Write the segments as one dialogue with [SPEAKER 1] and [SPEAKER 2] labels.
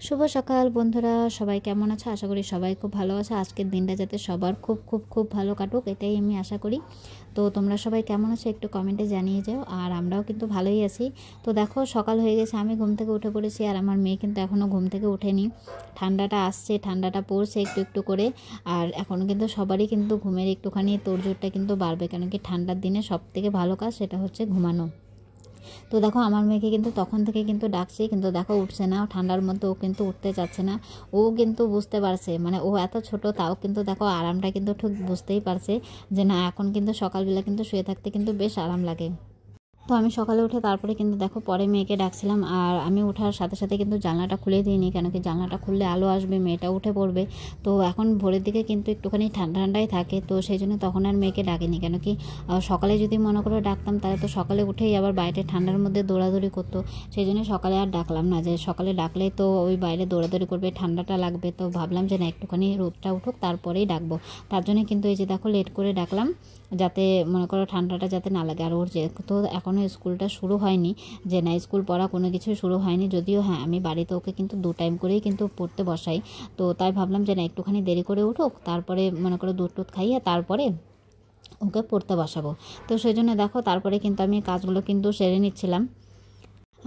[SPEAKER 1] শুভ সকাল বন্ধুরা, সবাই কেমন আছে? আশা করি সবাই খুব ভালো আছে। আজকের দিনটা যাতে সবার খুব খুব খুব ভালো কাটুক, এটাই আমি আশা করি। তো তোমরা সবাই কেমন আছো একটু কমেন্টে জানিয়ে যাও। আর আমরাও কিন্তু ভালোই আছি। তো দেখো সকাল হয়ে গেছে, আমি ঘুম থেকে উঠে পড়েছি আর আমার মেয়ে কিন্তু এখনও ঘুম থেকে ওঠেনি। ঠান্ডাটা আসছে, ঠান্ডাটা পড়ছে একটু একটু করে। আর এখন কিন্তু সবারই কিন্তু ঘুমের একটুখানি তোড়জোড়টা কিন্তু বাড়বে, কেন কি ঠান্ডার দিনে সবথেকে ভালো কাজ সেটা হচ্ছে ঘুমানো। তো দেখো আমার মেয়েকে কিন্তু তখন থেকে কিন্তু ডাকছি, কিন্তু দেখো উঠছে না। ঠান্ডার মধ্যে ও কিন্তু উঠতে চাচ্ছে না। ও কিন্তু বুঝতে পারছে, মানে ও এত ছোট তাও কিন্তু দেখো আরামটা কিন্তু ঠিক বুঝতেই পারছে যে না, এখন কিন্তু সকালবেলা কিন্তু শুয়ে থাকতে কিন্তু বেশ আরাম লাগে। তো আমি সকালে উঠে তারপরে কিন্তু দেখো পরে মেয়েকে ডাকছিলাম। আর আমি ওঠার সাথে সাথে কিন্তু জানলাটা খুলে দিইনি, কেন কি জানলাটা খুললে আলো আসবে, মেয়েটা উঠে পড়বে। তো এখন ভোরের দিকে কিন্তু একটুখানি ঠান্ডা ঠান্ডাই থাকে, তো সেই জন্য তখন আর মেয়েকে ডাকিনি। কেন কি সকালে যদি মনে করে ডাকতাম তাহলে তো সকালে উঠেই আবার বাইরে ঠান্ডার মধ্যে দৌড়াদৌড়ি করতো। সেই জন্য সকালে আর ডাকলাম না, যে সকালে ডাকলে তো ওই বাইরে দৌড়াদৌড়ি করবে, ঠান্ডাটা লাগবে। তো ভাবলাম যে না, একটুখানি রোদটা উঠুক তারপরেই ডাকবো। তার জন্য কিন্তু এই যে দেখো লেট করে ডাকলাম, যাতে মনে করো ঠান্ডাটা যাতে না লাগে। আর ওর যেহেতু এখনও স্কুলটা শুরু হয়নি, যে না স্কুল পড়া কোনো কিছু শুরু হয়নি, যদিও হ্যাঁ আমি বাড়িতে ওকে কিন্তু 2 টাইম করেই কিন্তু পড়তে বসাই। তো তাই ভাবলাম যে না, একটুখানি দেরি করে উঠুক, তারপরে মনে করো দুধ টুধ খাইয়ে তারপরে ওকে পড়তে বসাবো। তো সেই জন্য দেখো তারপরে কিন্তু আমি কাজগুলো কিন্তু সেরে নিচ্ছিলাম।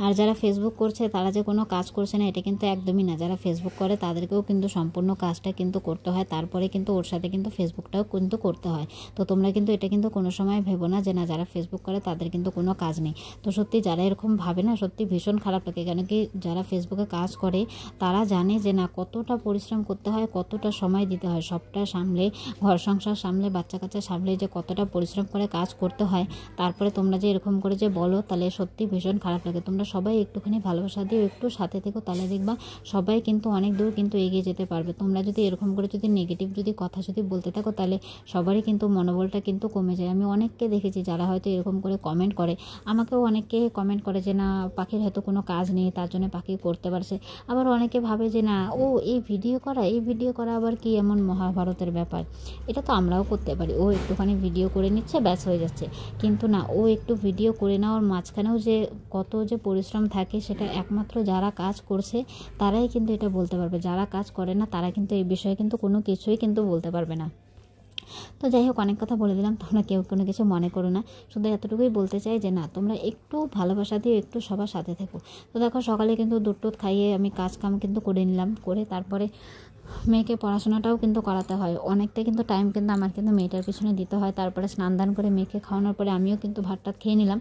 [SPEAKER 1] আর যারা ফেসবুক করছে তারা যে কোনো কাজ করছে না, এটা কিন্তু একদমই না। যারা ফেসবুক করে তাদেরকেও কিন্তু সম্পূর্ণ কাজটা কিন্তু করতে হয়, তারপরে কিন্তু ওর সাথে কিন্তু ফেসবুকটাও কিন্তু করতে হয়। তো তোমরা কিন্তু এটা কিন্তু কোনো সময় ভেবো না যে না, যারা ফেসবুক করে তাদের কিন্তু কোনো কাজ নেই। তো সত্যি যারা এরকম ভাবে না, সত্যি ভীষণ খারাপ লাগে। কেন কি যারা ফেসবুকে কাজ করে তারা জানে যে না, কতটা পরিশ্রম করতে হয়, কতটা সময় দিতে হয়, সবটা সামলে, ঘর সংসার সামলে, বাচ্চা কাচ্চা সামলে যে কতটা পরিশ্রম করে কাজ করতে হয়। তারপরে তোমরা যে এরকম করে যে বলো, তাহলে সত্যি ভীষণ খারাপ লাগে। তোমরা সবাই একটুখানি ভালোবাসা দিয়ে একটু সাথে থেকো, তাহলে দেখবা সবাই কিন্তু অনেক দূর কিন্তু এগিয়ে যেতে পারবে। তোমরা যদি এরকম করে যদি নেগেটিভ যদি কথা যদি বলতে থাকো, তাহলে সবারই কিন্তু মনোবলটা কিন্তু কমে যায়। আমি অনেককে দেখেছি যারা হয়তো এরকম করে কমেন্ট করে, আমাকেও অনেকে কমেন্ট করে যে না, পাখির হয়তো কোনো কাজ নেই তার জন্য পাখি করতে পারছে। আবার অনেকে ভাবে যে না, ও এই ভিডিও করা আবার কি এমন মহাভারতের ব্যাপার, এটা তো আমরাও করতে পারি। ও একটুখানি ভিডিও করে নিচ্ছে, ব্যাস হয়ে যাচ্ছে। কিন্তু না, ও একটু ভিডিও করে নেওয়ার মাঝখানেও যে কত যে পরিশ্রম থাকে, সেটা একমাত্র যারা কাজ করছে তারাই কিন্তু এটা বলতে পারবে। যারা কাজ করে না তারা কিন্তু এই বিষয়ে কিন্তু কোনো কিছুই কিন্তু বলতে পারবে না। তো যাই হোক, অনেক কথা বলে দিলাম, তোমরা কেউ কোনো কিছু মনে করো না। শুধু এতটুকুই বলতে চাই যে না, তোমরা একটু ভালোবাসা দিয়ে একটু সবার সাথে থেকো। তো দেখো সকালে কিন্তু দুধ টুধ খাইয়ে আমি কাজ কাম কিন্তু করে নিলাম, করে তারপরে মেয়েকে পড়াশোনাটাও কিন্তু করাতে হয়। অনেকটা কিন্তু টাইম কিন্তু আমার কিন্তু মেয়েটার পিছনে দিতে হয়। তারপরে স্নান দান করে মেয়েকে খাওয়ানোর পরে আমিও কিন্তু ভাতটা খেয়ে নিলাম।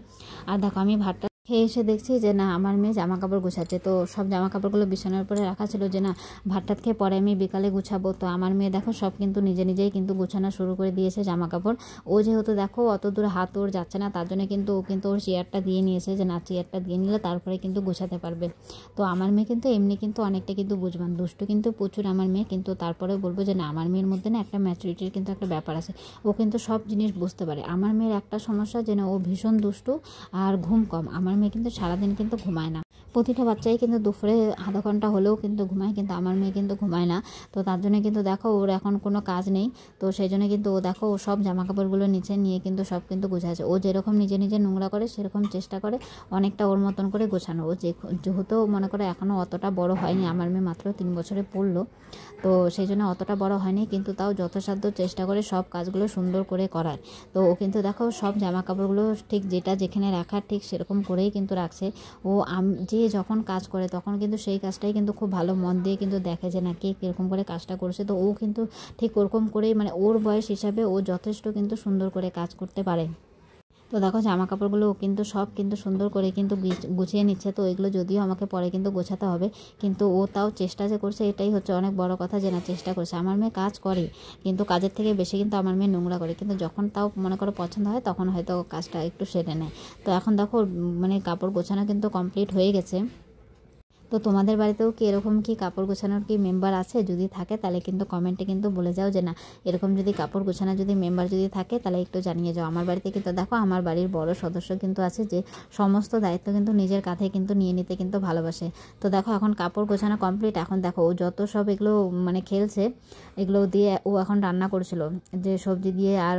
[SPEAKER 1] আর দেখো আমি ভাতটা খেয়ে এসে দেখছি যে না, আমার মেয়ে জামা কাপড় গুছাচ্ছে। তো সব জামা কাপড়গুলো বিছানার উপরে রাখা ছিল, যে না ভাতটা খেয়ে পরে আমি বিকালে গুছাবো। তো আমার মেয়ে দেখো সব কিন্তু নিজে নিজেই কিন্তু গুছানো শুরু করে দিয়েছে জামা কাপড়। ও যেহেতু দেখো অত দূর হাত ওর যাচ্ছে না, তার জন্য কিন্তু ও কিন্তু ওর চেয়ারটা দিয়ে নিয়েছে, যে না চেয়ারটা দিয়ে নিলে তারপরে কিন্তু গুছাতে পারবে। তো আমার মেয়ে কিন্তু এমনি কিন্তু অনেকটা কিন্তু বুঝবান, দুষ্টু কিন্তু প্রচুর আমার মেয়ে। কিন্তু তারপরে বলবো যে না, আমার মেয়ের মধ্যে না একটা ম্যাচুরিটির কিন্তু একটা ব্যাপার আছে। ও কিন্তু সব জিনিস বুঝতে পারে। আমার মেয়ের একটা সমস্যা যে না, ও ভীষণ দুষ্টু আর ঘুম কম। আমার মেয়ে কিন্তু সারাদিন কিন্তু ঘুমায় না। প্রতিটা বাচ্চাই কিন্তু দুপুরে আধা ঘন্টা হলেও কিন্তু ঘুমায়, কিন্তু আমার মেয়ে কিন্তু ঘুমায় না। তো তার জন্য কিন্তু দেখো ওর এখন কোনো কাজ নেই। তো সেই জন্য কিন্তু ও দেখো ও সব জামা কাপড়গুলো নিচে নিয়ে কিন্তু সব কিন্তু গোছাচ্ছে। ও যেরকম নিজে নিজে নোংরা করে, সেরকম চেষ্টা করে অনেকটা ওর মতন করে গোছানো। ও যেহেতু মনে করে এখনও অতটা বড় হয়নি, আমার মেয়ে মাত্র 3 বছরে পড়লো, তো সেই জন্য অতটা বড় হয়নি, কিন্তু তাও যথাসাধ্য চেষ্টা করে সব কাজগুলো সুন্দর করে করার। তো ও কিন্তু দেখো সব জামা কাপড়গুলো ঠিক যেটা যেখানে রাখার ঠিক সেরকম করেই কিন্তু রাখছে। ও যে যখন কাজ করে তখন কিন্তু সেই কাজটাই কিন্তু খুব ভালো মন দিয়ে কিন্তু দেখে যে না, কে কীরকম করে কাজটা করছে। তো ও কিন্তু ঠিক ওরকম করেই, মানে ওর বয়স হিসাবে ও যথেষ্ট কিন্তু সুন্দর করে কাজ করতে পারে। তো দেখো জামা কাপড়গুলো কিন্তু সব কিন্তু সুন্দর করে কিন্তু গুছিয়ে নিচ্ছে। তো এগুলো যদিও আমাকে পরে কিন্তু গোছাতে হবে, কিন্তু ও তাও চেষ্টা যে করছে, এটাই হচ্ছে অনেক বড় কথা, যে না চেষ্টা করছে। আমার মেয়ে কাজ করে, কিন্তু কাজের থেকে বেশি কিন্তু আমার মেয়ে নোংরা করে। কিন্তু যখন তাও মনে করো পছন্দ হয় তখন হয়তো কাজটা একটু সেরে নেয়। তো এখন দেখো মানে কাপড় গোছানো কিন্তু কমপ্লিট হয়ে গেছে। তো তোমাদের বাড়িতেও কি এরকম কি কাপড় গোছানোর কি মেম্বার আছে? যদি থাকে তাহলে কিন্তু কমেন্টে কিন্তু বলে যাও যে না, এরকম যদি কাপড় গোছানোর যদি মেম্বার যদি থাকে তাহলে একটু জানিয়ে যাও। আমার বাড়িতে কিন্তু দেখো আমার বাড়ির বড় সদস্য কিন্তু আছে, যে সমস্ত দায়িত্ব কিন্তু নিজের কাঁধে কিন্তু নিয়ে নিতে কিন্তু ভালোবাসে। তো দেখো এখন কাপড় গোছানো কমপ্লিট। এখন দেখো ও যত সব এগুলো মানে খেলছে, এগুলো দিয়ে ও এখন রান্না করছিল, যে সবজি দিয়ে আর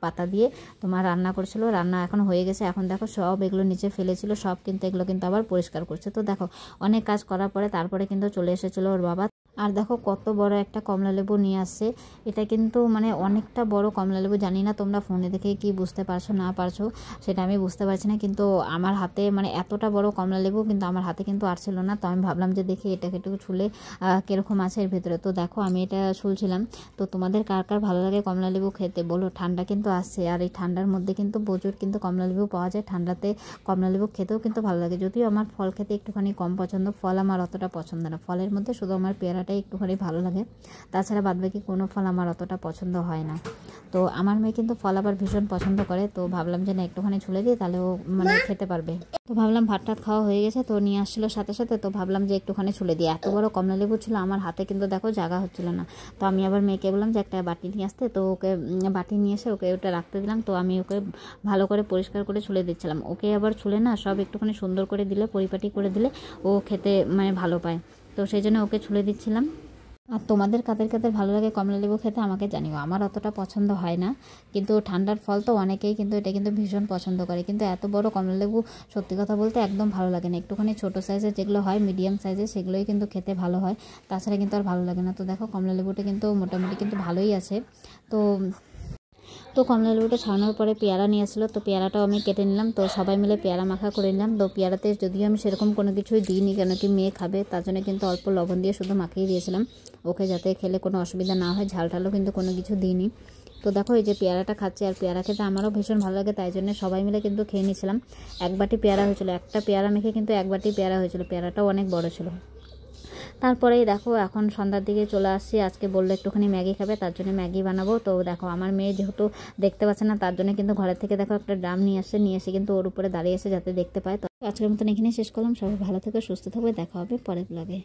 [SPEAKER 1] পাতা দিয়ে তোমার রান্না করছিল। রান্না এখন হয়ে গেছে। এখন দেখো সব এগুলো নিচে ফেলেছিল, সব কিন্তু এগুলো কিন্তু আবার পরিষ্কার করছে। তো দেখো অনেক কাজ করার পরে তারপরে কিন্তু চলে এসেছিলো ওর বাবা। আর দেখো কত বড় একটা কমলালেবু নিয়ে আসছে। এটা কিন্তু মানে অনেকটা বড় কমলালেবু। জানি না তোমরা ফোনে দেখে কি বুঝতে পারছো না পারছো, সেটা আমি বুঝতে পারছি না, কিন্তু আমার হাতে মানে এতটা বড় কমলালেবু কিন্তু আমার হাতে কিন্তু আর ছিল না। তো আমি ভাবলাম যে দেখি এটাকে একটু ছুলে কীরকম আছে এর ভিতরে। তো দেখো আমি এটা ছুলছিলাম। তো তোমাদের কার কার ভালো লাগে কমলালেবু খেতে বলো। ঠান্ডা কিন্তু আসছে, আর এই ঠান্ডার মধ্যে কিন্তু প্রচুর কিন্তু কমলালেবু পাওয়া যায়। ঠান্ডাতে কমলালেবু খেতেও কিন্তু ভালো লাগে। যদিও আমার ফল খেতে একটুখানি কম পছন্দ, ফল আমার অতটা পছন্দ না। ফলের মধ্যে শুধু আমার পেয়ারাটাই একটুখানি ভালো লাগে, তাছাড়া বাদবাকি কোনো ফল আমার অতটা পছন্দ হয় না। তো আমার মেয়ে কিন্তু ফল আবার ভীষণ পছন্দ করে। তো ভাবলাম যে না একটুখানি ছুলে দিই, তাহলে ও মানে খেতে পারবে। তো ভাবলাম ভাত টাত খাওয়া হয়ে গেছে, তো নিয়ে আসছিলো সাথে সাথে। তো ভাবলাম যে একটুখানি ছুলে দিই। এত বড় কমলালেবু ছিল আমার হাতে, কিন্তু দেখো জায়গা হচ্ছিল না। তো আমি আবার মেয়েকে বললাম যে একটা বাটি নিয়ে আসতে। তো ওকে বাটি নিয়ে এসে ওকে ওটা রাখতে দিলাম। তো আমি ওকে ভালো করে পরিষ্কার করে ছুলে দিচ্ছিলাম। ওকে আবার ছুলে না সব একটুখানি সুন্দর করে দিলে, পরিপাটি করে দিলে ও খেতে মানে ভালো পায়। তো সেই জন্য ওকে ছুলে দিচ্ছিলাম। আর তোমাদের কাদের কাদের ভালো লাগে কমলালেবু খেতে আমাকে জানিও। আমার অতটা পছন্দ হয় না, কিন্তু ঠান্ডার ফল তো অনেকেই কিন্তু এটা কিন্তু ভীষণ পছন্দ করে। কিন্তু এত বড় কমলালেবু সত্যি কথা বলতে একদম ভালো লাগে না। একটুখানি ছোটো সাইজের যেগুলো হয়, মিডিয়াম সাইজের, সেগুলোই কিন্তু খেতে ভালো হয়, তাছাড়া কিন্তু আর ভালো লাগে না। তো দেখো কমলালেবুটা কিন্তু মোটামুটি কিন্তু ভালোই আছে। তো কমলালেবুটা ছাড়ানোর পরে পেয়ারা নিয়ে আসলো। তো পেয়ারাটাও আমি কেটে নিলাম। তো সবাই মিলে পেয়ারা মাখা করে নিলাম। তো পেয়ারাতে যদিও আমি সেরকম কোনো কিছুই দিইনি, কেন কি মেয়ে খাবে, তার জন্য কিন্তু অল্প লবণ দিয়ে শুধু মাখিয়ে দিয়েছিলাম ওকে, যাতে খেলে কোনো অসুবিধা না হয়। ঝাল ঝালও কিন্তু কোনো কিছু দিইনি। তো দেখো এই যে পেয়ারাটা খাচ্ছে, আর পেয়ারা খেতে আমারও ভীষণ ভালো লাগে, তাই জন্য সবাই মিলে কিন্তু খেয়ে নিয়েছিলাম। এক বাটি পেয়ারা হয়েছিল, একটা পেয়ারা মেখে কিন্তু এক বাটি পেয়ারা হয়েছিল। পেয়ারাটাও অনেক বড় ছিল। তারপরেই দেখো এখন সন্ধ্যার দিকে চলে আসছি। আজকে বললো একটুখানি ম্যাগি খাবে, তার জন্য ম্যাগি বানাবো। তো দেখো আমার মেয়ে যেহেতু দেখতে পাচ্ছে না, তার জন্য কিন্তু ঘরের থেকে দেখো একটা ড্রাম নিয়ে এসে কিন্তু ওর উপরে দাঁড়িয়ে এসে যাতে দেখতে পায়। তো আজকের মতন এখানে শেষ করলাম। সবাই ভালো থেকো, সুস্থ থাকবে, দেখা হবে পরের ব্লগে।